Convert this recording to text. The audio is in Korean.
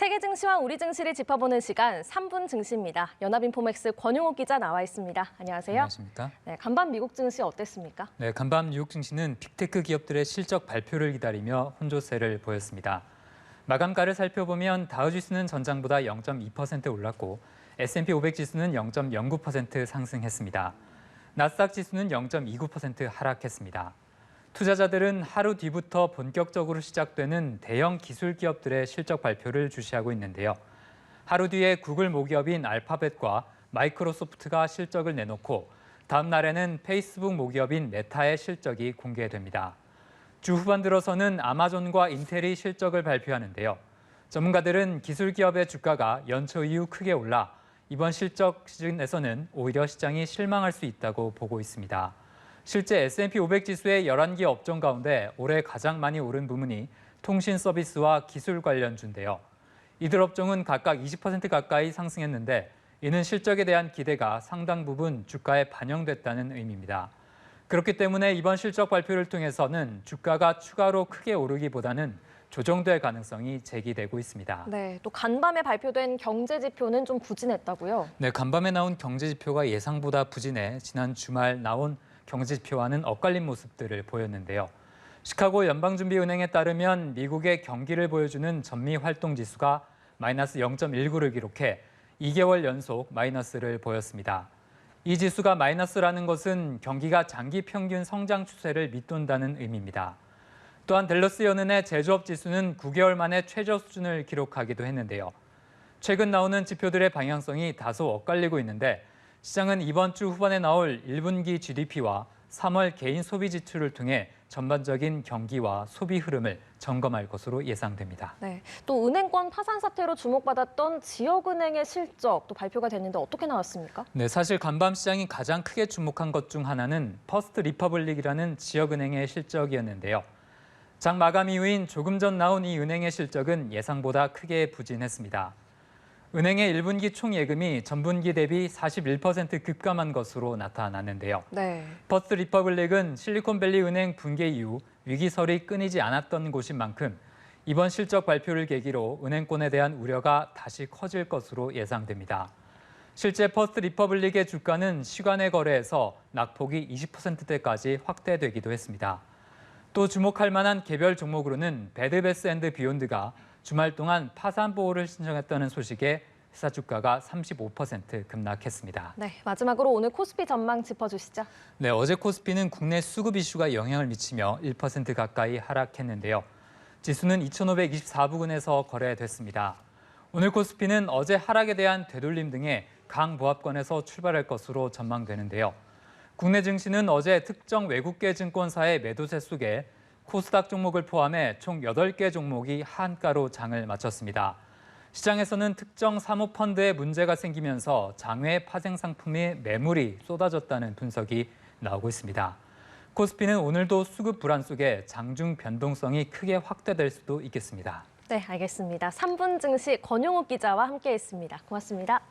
세계 증시와 우리 증시를 짚어보는 시간 3분 증시입니다. 연합인포맥스 권용욱 기자 나와 있습니다. 안녕하세요. 안녕하십니까. 네, 간밤 미국 증시 어땠습니까? 네, 간밤 뉴욕 증시는 빅테크 기업들의 실적 발표를 기다리며 혼조세를 보였습니다. 마감가를 살펴보면 다우지수는 전장보다 0.2% 올랐고 S&P 500 지수는 0.09% 상승했습니다. 나스닥 지수는 0.29% 하락했습니다. 투자자들은 하루 뒤부터 본격적으로 시작되는 대형 기술 기업들의 실적 발표를 주시하고 있는데요. 하루 뒤에 구글 모기업인 알파벳과 마이크로소프트가 실적을 내놓고 다음 날에는 페이스북 모기업인 메타의 실적이 공개됩니다. 주 후반 들어서는 아마존과 인텔이 실적을 발표하는데요. 전문가들은 기술 기업의 주가가 연초 이후 크게 올라 이번 실적 시즌에서는 오히려 시장이 실망할 수 있다고 보고 있습니다. 실제 S&P 500 지수의 11개 업종 가운데 올해 가장 많이 오른 부문이 통신 서비스와 기술 관련주인데요. 이들 업종은 각각 20% 가까이 상승했는데 이는 실적에 대한 기대가 상당 부분 주가에 반영됐다는 의미입니다. 그렇기 때문에 이번 실적 발표를 통해서는 주가가 추가로 크게 오르기보다는 조정될 가능성이 제기되고 있습니다. 네, 또 간밤에 발표된 경제 지표는 좀 부진했다고요? 네, 간밤에 나온 경제 지표가 예상보다 부진해 지난 주말 나온 경제 지표와는 엇갈린 모습들을 보였는데요. 시카고 연방준비은행에 따르면 미국의 경기를 보여주는 전미활동지수가 마이너스 0.19를 기록해 2개월 연속 마이너스를 보였습니다. 이 지수가 마이너스라는 것은 경기가 장기 평균 성장 추세를 밑돈다는 의미입니다. 또한 댈러스 연은의 제조업 지수는 9개월 만에 최저 수준을 기록하기도 했는데요. 최근 나오는 지표들의 방향성이 다소 엇갈리고 있는데 시장은 이번 주 후반에 나올 1분기 GDP와 3월 개인 소비 지출을 통해 전반적인 경기와 소비 흐름을 점검할 것으로 예상됩니다. 네, 또 은행권 파산 사태로 주목받았던 지역은행의 실적 또 발표가 됐는데 어떻게 나왔습니까? 네, 사실 간밤 시장이 가장 크게 주목한 것 중 하나는 퍼스트 리퍼블릭이라는 지역은행의 실적이었는데요. 장 마감 이후인 조금 전 나온 이 은행의 실적은 예상보다 크게 부진했습니다. 은행의 1분기 총 예금이 전분기 대비 41% 급감한 것으로 나타났는데요. 네. 퍼스트 리퍼블릭은 실리콘밸리 은행 붕괴 이후 위기설이 끊이지 않았던 곳인 만큼 이번 실적 발표를 계기로 은행권에 대한 우려가 다시 커질 것으로 예상됩니다. 실제 퍼스트 리퍼블릭의 주가는 시간의 거래에서 낙폭이 20%대까지 확대되기도 했습니다. 또 주목할 만한 개별 종목으로는 베드베스앤드비욘드가 주말 동안 파산 보호를 신청했다는 소식에 회사 주가가 35% 급락했습니다. 네, 마지막으로 오늘 코스피 전망 짚어주시죠. 네, 어제 코스피는 국내 수급 이슈가 영향을 미치며 1% 가까이 하락했는데요. 지수는 2,524부근에서 거래됐습니다. 오늘 코스피는 어제 하락에 대한 되돌림 등의 강보합권에서 출발할 것으로 전망되는데요. 국내 증시는 어제 특정 외국계 증권사의 매도세 속에 코스닥 종목을 포함해 총 8개 종목이 하한가로 장을 마쳤습니다. 시장에서는 특정 사모펀드에 문제가 생기면서 장외 파생 상품의 매물이 쏟아졌다는 분석이 나오고 있습니다. 코스피는 오늘도 수급 불안 속에 장중 변동성이 크게 확대될 수도 있겠습니다. 네, 알겠습니다. 3분 증시 권용욱 기자와 함께했습니다. 고맙습니다.